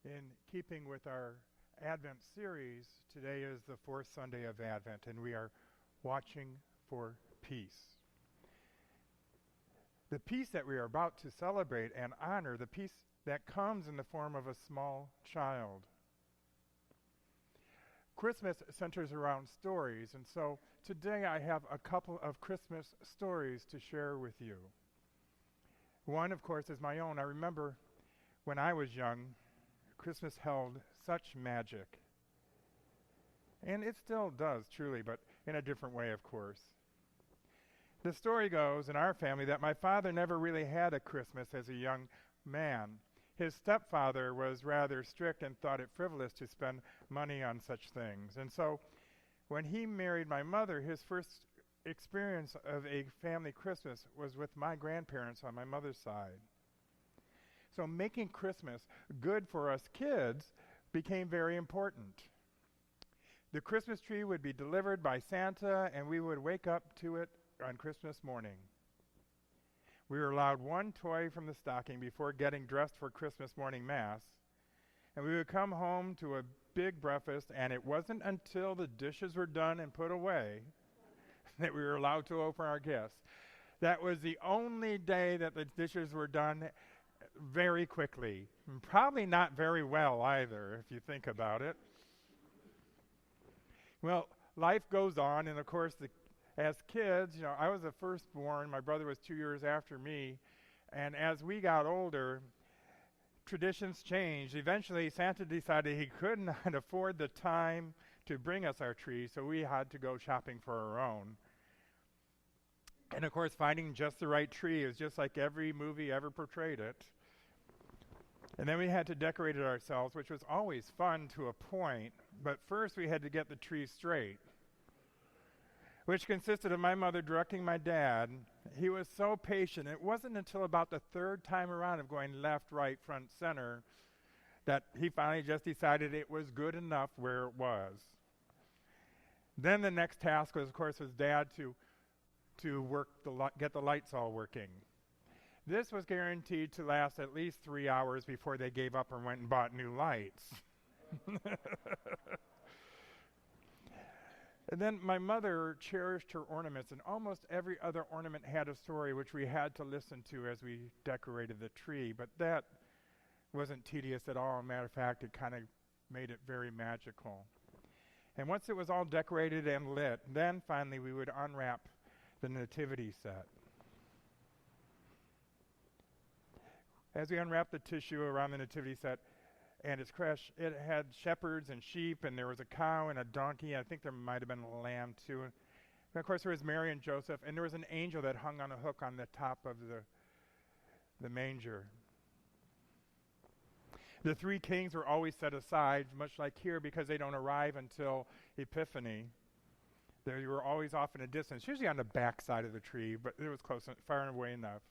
In keeping with our Advent series, today is the fourth Sunday of Advent, and we are watching for peace. The peace that we are about to celebrate and honor, the peace that comes in the form of a small child. Christmas centers around stories, and so today I have a couple of Christmas stories to share with you. One, of course, is my own. I remember when I was young, Christmas held such magic. And it still does, truly, but in a different way, of course. The story goes in our family that my father never really had a Christmas as a young man. His stepfather was rather strict and thought it frivolous to spend money on such things. And so when he married my mother, his first experience of a family Christmas was with my grandparents on my mother's side. So making Christmas good for us kids became very important. The Christmas tree would be delivered by Santa, and we would wake up to it on Christmas morning. We were allowed one toy from the stocking before getting dressed for Christmas morning mass, and we would come home to a big breakfast, and it wasn't until the dishes were done and put away that we were allowed to open our gifts. That was the only day that the dishes were done very quickly. Probably not very well either, if you think about it. Well, life goes on, and of course, as kids, I was the firstborn. My brother was 2 years after me, and as we got older, traditions changed. Eventually, Santa decided he could not afford the time to bring us our tree, so we had to go shopping for our own. And of course, finding just the right tree is just like every movie ever portrayed it. And then we had to decorate it ourselves, which was always fun to a point, but first we had to get the tree straight, which consisted of my mother directing my dad. He was so patient. It wasn't until about the third time around of going left, right, front, center that he finally just decided it was good enough where it was. Then the next task was, of course, was Dad to get the lights all working. This was guaranteed to last at least 3 hours before they gave up and went and bought new lights. And then my mother cherished her ornaments, and almost every other ornament had a story which we had to listen to as we decorated the tree. But that wasn't tedious at all. As a matter of fact, it kind of made it very magical. And once it was all decorated and lit, then finally we would unwrap the nativity set. As we unwrapped the tissue around the nativity set and its crèche, it had shepherds and sheep, and there was a cow and a donkey. I think there might have been a lamb too. And of course, there was Mary and Joseph, and there was an angel that hung on a hook on the top of the manger. The three kings were always set aside, much like here, because they don't arrive until Epiphany. They were always off in a distance, usually on the back side of the tree, but it was close, far away enough.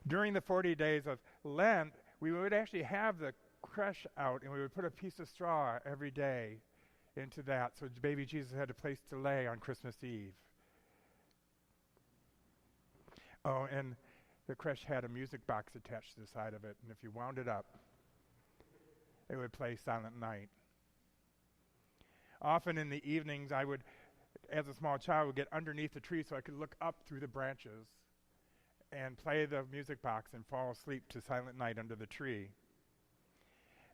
During the 40 days of Lent, we would actually have the crèche out, and we would put a piece of straw every day into that, so baby Jesus had a place to lay on Christmas Eve. Oh, and the crèche had a music box attached to the side of it, and if you wound it up, it would play Silent Night. Often in the evenings, I would, as a small child, would get underneath the tree so I could look up through the branches and play the music box and fall asleep to Silent Night under the tree.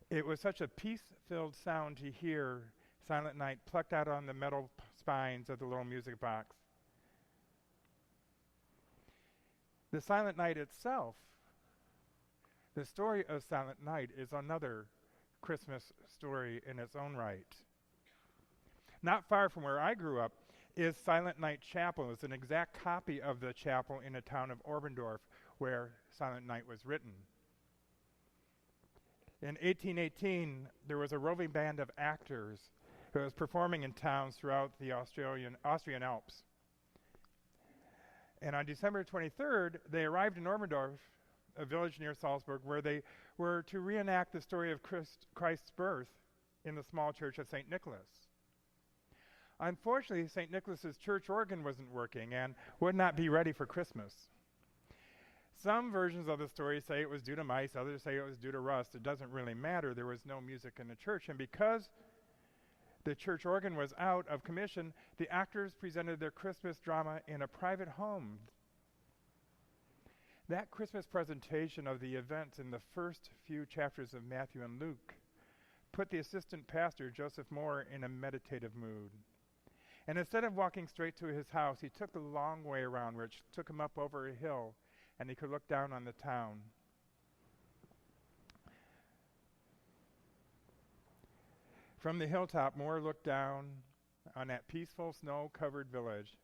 It was such a peace-filled sound to hear Silent Night plucked out on the metal spines of the little music box. The Silent Night itself, the story of Silent Night, is another Christmas story in its own right. Not far from where I grew up is Silent Night Chapel. It's an exact copy of the chapel in the town of Oberndorf where Silent Night was written. In 1818, there was a roving band of actors who was performing in towns throughout the Austrian Alps. And on December 23rd, they arrived in Oberndorf, a village near Salzburg, where they were to reenact the story of Christ's birth in the small church of St. Nicholas. Unfortunately, St. Nicholas's church organ wasn't working and would not be ready for Christmas. Some versions of the story say it was due to mice, others say it was due to rust. It doesn't really matter. There was no music in the church. And because the church organ was out of commission, the actors presented their Christmas drama in a private home. That Christmas presentation of the events in the first few chapters of Matthew and Luke put the assistant pastor, Joseph Moore, in a meditative mood. And instead of walking straight to his house, he took the long way around, which took him up over a hill, and he could look down on the town. From the hilltop, Moore looked down on that peaceful, snow-covered village,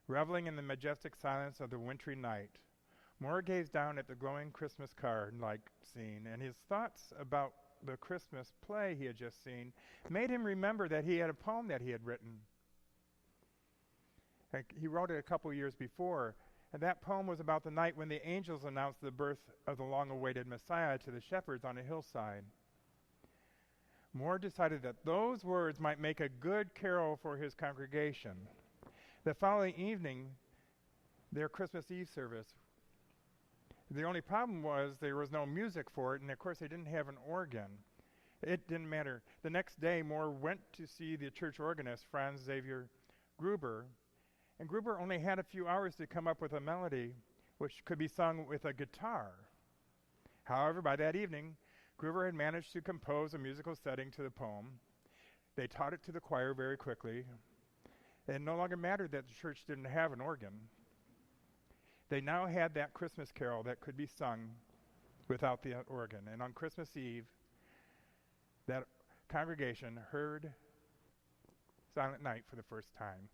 reveling in the majestic silence of the wintry night. Moore gazed down at the glowing Christmas card-like scene, and his thoughts about the Christmas play he had just seen made him remember that he had a poem that he had written. He wrote it a couple years before, and that poem was about the night when the angels announced the birth of the long-awaited Messiah to the shepherds on a hillside. Moore decided that those words might make a good carol for his congregation. The following evening, their Christmas Eve service. The only problem was there was no music for it, and of course they didn't have an organ. It didn't matter. The next day, Moore went to see the church organist, Franz Xavier Gruber, and Gruber only had a few hours to come up with a melody which could be sung with a guitar. However, by that evening, Gruber had managed to compose a musical setting to the poem. They taught it to the choir very quickly. It no longer mattered that the church didn't have an organ. They now had that Christmas carol that could be sung without the organ. And on Christmas Eve, that congregation heard Silent Night for the first time.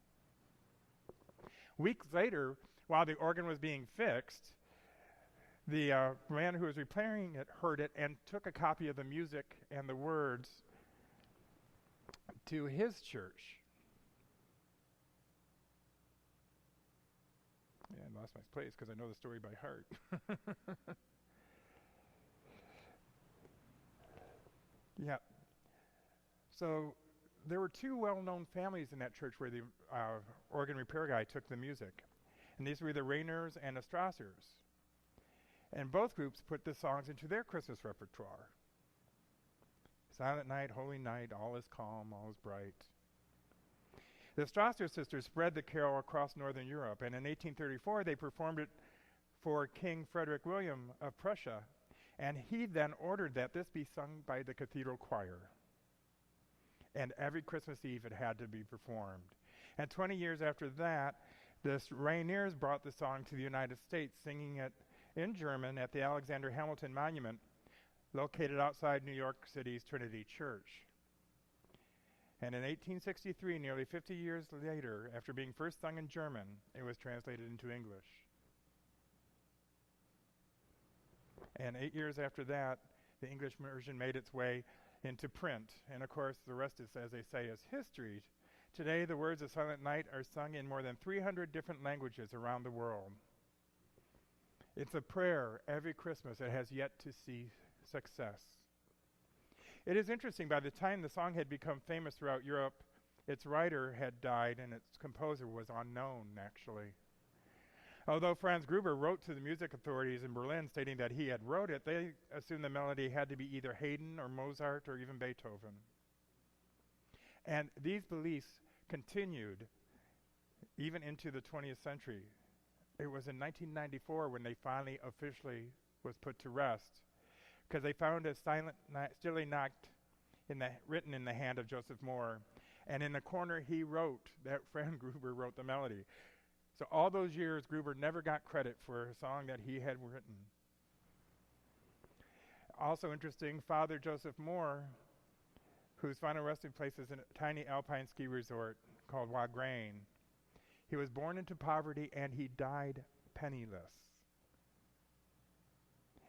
Weeks later, while the organ was being fixed, the man who was repairing it heard it and took a copy of the music and the words to his church. Yeah, I lost my place because I know the story by heart. Yeah. So there were two well-known families in that church where the organ repair guy took the music. And these were the Rainers and the Strassers. And both groups put the songs into their Christmas repertoire. Silent night, holy night, all is calm, all is bright. The Strasser sisters spread the carol across northern Europe, and in 1834 they performed it for King Frederick William of Prussia, and he then ordered that this be sung by the cathedral choir. And every Christmas Eve it had to be performed. And 20 years after that, the Rainiers brought the song to the United States, singing it in German at the Alexander Hamilton Monument, located outside New York City's Trinity Church. And in 1863, nearly 50 years later, after being first sung in German, it was translated into English. And 8 years after that, the English version made its way into print. And of course, the rest is, as they say, is history. Today, the words of Silent Night are sung in more than 300 different languages around the world. It's a prayer every Christmas that has yet to see success. It is interesting, by the time the song had become famous throughout Europe, its writer had died and its composer was unknown, actually. Although Franz Gruber wrote to the music authorities in Berlin stating that he had wrote it, they assumed the melody had to be either Haydn or Mozart or even Beethoven. And these beliefs continued even into the 20th century. It was in 1994 when they finally officially was put to rest, because they found a Stille Nacht written in the hand of Joseph Moore, and in the corner he wrote, that Franz Gruber wrote the melody. So all those years, Gruber never got credit for a song that he had written. Also interesting, Father Joseph Moore, whose final resting place is in a tiny alpine ski resort called Wagrain. He was born into poverty and he died penniless.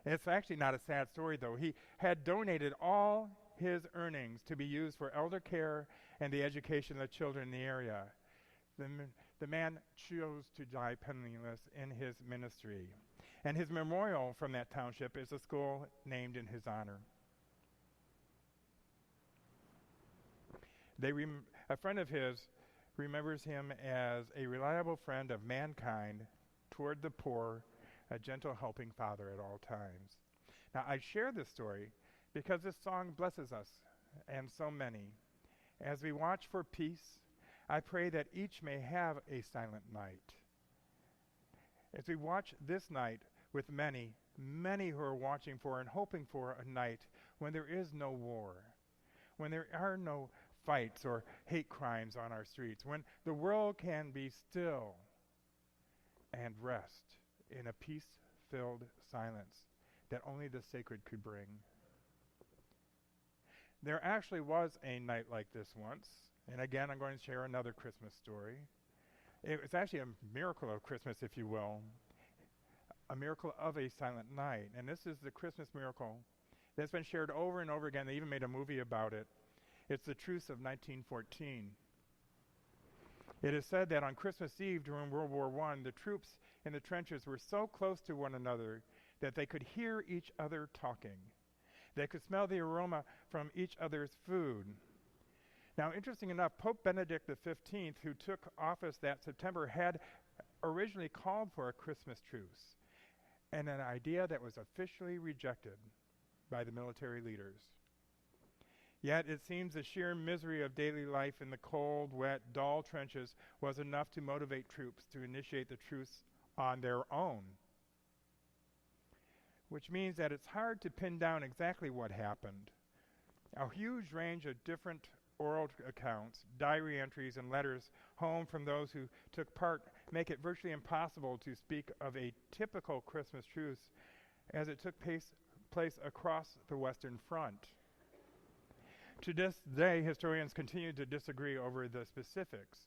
And it's actually not a sad story, though. He had donated all his earnings to be used for elder care and the education of the children in the area. The man chose to die penniless in his ministry. And his memorial from that township is a school named in his honor. A friend of his remembers him as a reliable friend of mankind toward the poor a gentle helping Father at all times. Now, I share this story because this song blesses us and so many. As we watch for peace, I pray that each may have a silent night. As we watch this night with many, many who are watching for and hoping for a night when there is no war, when there are no fights or hate crimes on our streets, when the world can be still and rest in a peace-filled silence that only the sacred could bring. There actually was a night like this once, and again I'm going to share another Christmas story. It was actually a miracle of Christmas, if you will, a miracle of a silent night, and this is the Christmas miracle that's been shared over and over again. They even made a movie about it. It's the truce of 1914. It is said that on Christmas Eve during World War I, the troops in the trenches were so close to one another that they could hear each other talking. They could smell the aroma from each other's food. Now, interesting enough, Pope Benedict XV, who took office that September, had originally called for a Christmas truce, and an idea that was officially rejected by the military leaders. Yet it seems the sheer misery of daily life in the cold, wet, dull trenches was enough to motivate troops to initiate the truce on their own. Which means that it's hard to pin down exactly what happened. A huge range of different oral accounts, diary entries, and letters home from those who took part make it virtually impossible to speak of a typical Christmas truce as it took place across the Western Front. To this day, historians continue to disagree over the specifics.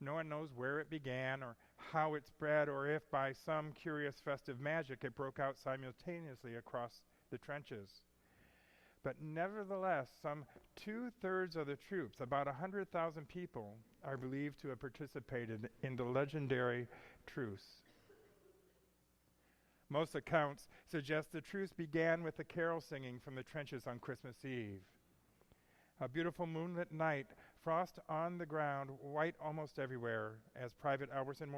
No one knows where it began or how it spread, or if by some curious festive magic it broke out simultaneously across the trenches. But nevertheless, some 2/3 of the troops, about 100,000 people, are believed to have participated in the legendary truce. Most accounts suggest the truce began with the carol singing from the trenches on Christmas Eve. A beautiful moonlit night, frost on the ground, white almost everywhere, as Private Albertson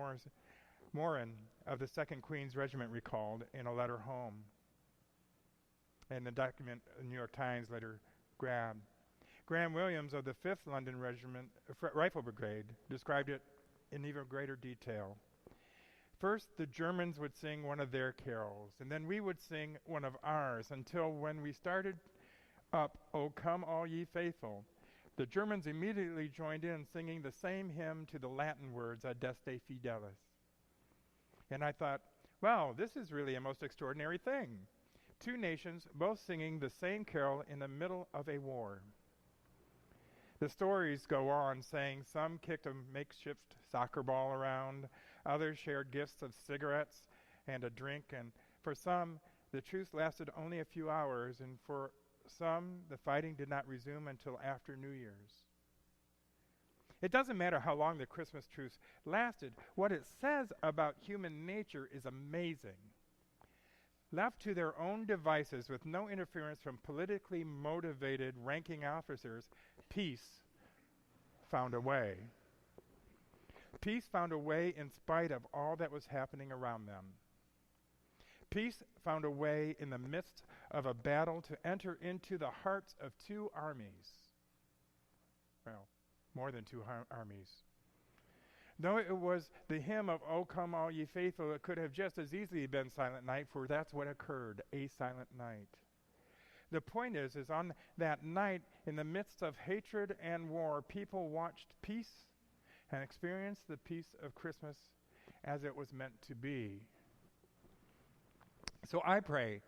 Morin of the 2nd Queen's Regiment recalled in a letter home. And the document the New York Times later grabbed. Graham Williams of the 5th London Regiment Rifle Brigade described it in even greater detail. First, the Germans would sing one of their carols, and then we would sing one of ours, until when we started up, "O Come All Ye Faithful," the Germans immediately joined in singing the same hymn to the Latin words, "Adeste Fidelis." And I thought, well, this is really a most extraordinary thing. Two nations both singing the same carol in the middle of a war. The stories go on saying some kicked a makeshift soccer ball around, others shared gifts of cigarettes and a drink, and for some, the truce lasted only a few hours, and for some, the fighting did not resume until after New Year's. It doesn't matter how long the Christmas truce lasted. What it says about human nature is amazing. Left to their own devices with no interference from politically motivated ranking officers, peace found a way. Peace found a way in spite of all that was happening around them. Peace found a way in the midst of a battle to enter into the hearts of two armies. Well, more than two armies. Though it was the hymn of "O Come All Ye Faithful," it could have just as easily been Silent Night, for that's what occurred, a silent night. The point is on that night, in the midst of hatred and war, people watched peace and experienced the peace of Christmas as it was meant to be. So I pray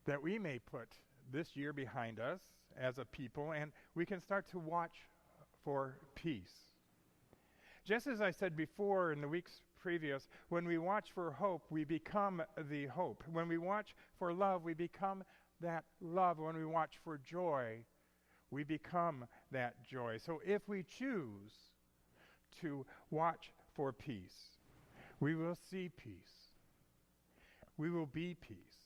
that we may put this year behind us as a people, and we can start to watch for peace. Just as I said before in the weeks previous, when we watch for hope, we become the hope. When we watch for love, we become that love. When we watch for joy, we become that joy. So if we choose to watch for peace, we will see peace. We will be peace.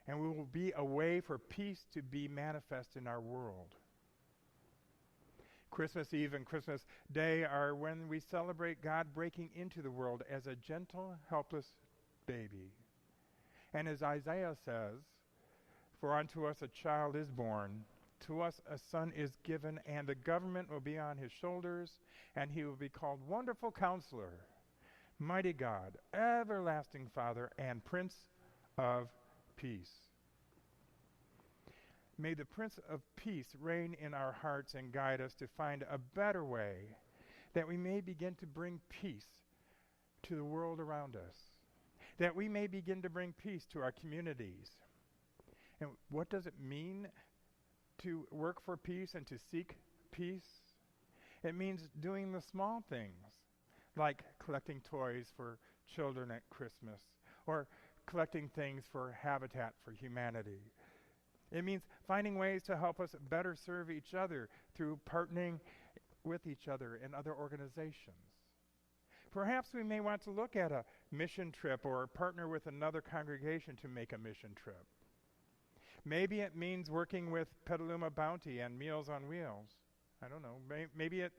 And we will be a way for peace to be manifest in our world. Christmas Eve and Christmas Day are when we celebrate God breaking into the world as a gentle, helpless baby. And as Isaiah says, "For unto us a child is born, to us a son is given, and the government will be on his shoulders, and he will be called Wonderful Counselor, Mighty God, Everlasting Father, and Prince of Peace." May the Prince of Peace reign in our hearts and guide us to find a better way, that we may begin to bring peace to the world around us, that we may begin to bring peace to our communities. And what does it mean to work for peace and to seek peace? It means doing the small things, like collecting toys for children at Christmas, or collecting things for Habitat for Humanity. It means finding ways to help us better serve each other through partnering with each other and other organizations. Perhaps we may want to look at a mission trip or partner with another congregation to make a mission trip. Maybe it means working with Petaluma Bounty and Meals on Wheels. I don't know. Maybe it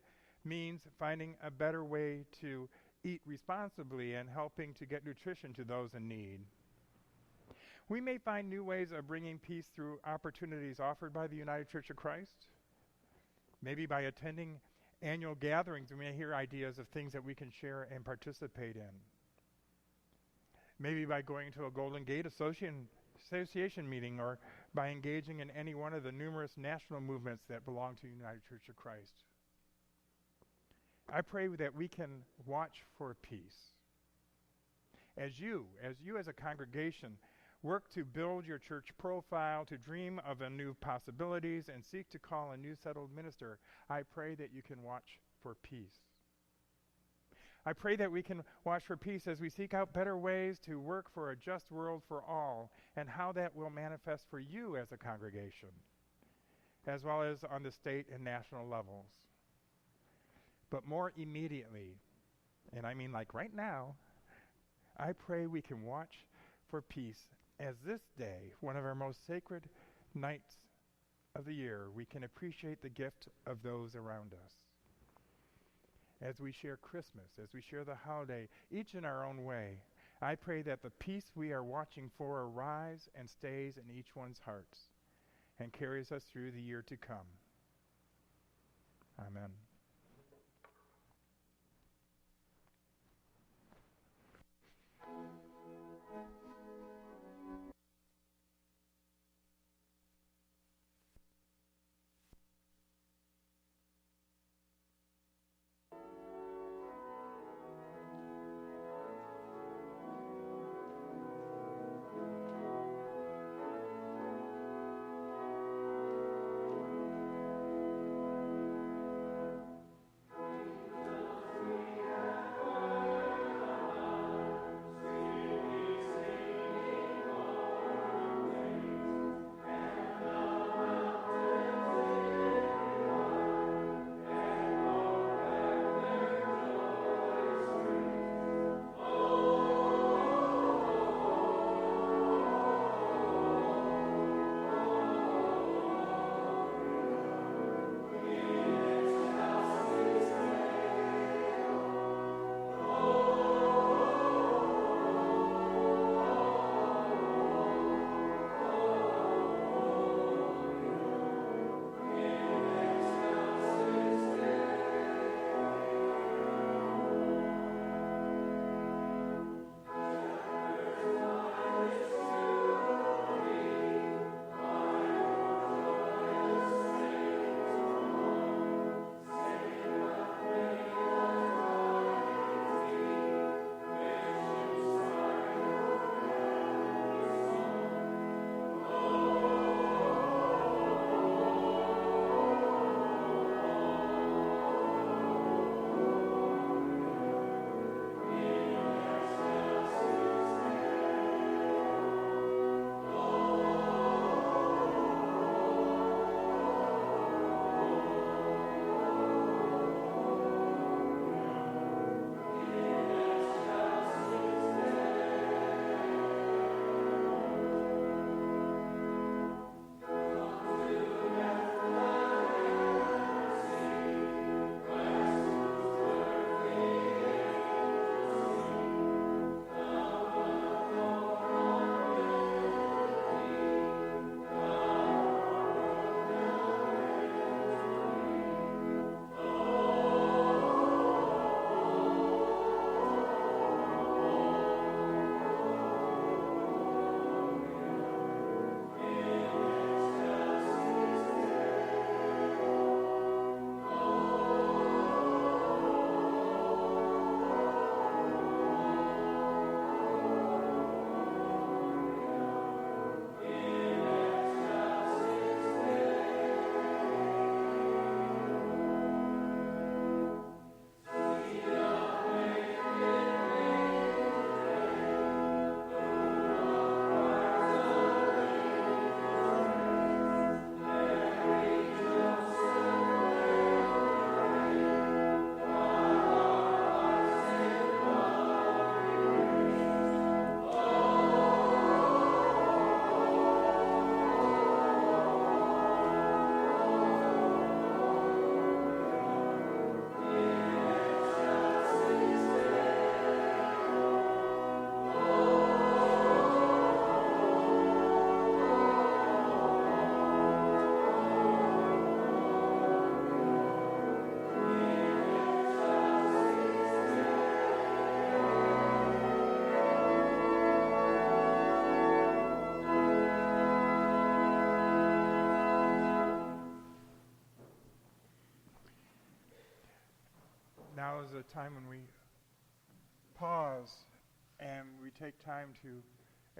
means finding a better way to eat responsibly and helping to get nutrition to those in need. We may find new ways of bringing peace through opportunities offered by the United Church of Christ. Maybe by attending annual gatherings, we may hear ideas of things that we can share and participate in. Maybe by going to a Golden Gate Association meeting, or by engaging in any one of the numerous national movements that belong to the United Church of Christ. I pray that we can watch for peace. As you as a congregation, work to build your church profile, to dream of a new possibilities, and seek to call a new settled minister, I pray that you can watch for peace. I pray that we can watch for peace as we seek out better ways to work for a just world for all, and how that will manifest for you as a congregation, as well as on the state and national levels. But more immediately, and I mean like right now, I pray we can watch for peace as this day, one of our most sacred nights of the year, we can appreciate the gift of those around us. As we share Christmas, as we share the holiday, each in our own way, I pray that the peace we are watching for arrives and stays in each one's hearts and carries us through the year to come. Amen. is a time when we pause and we take time to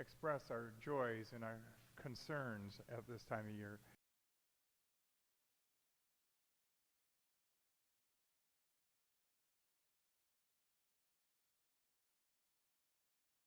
express our joys and our concerns at this time of year.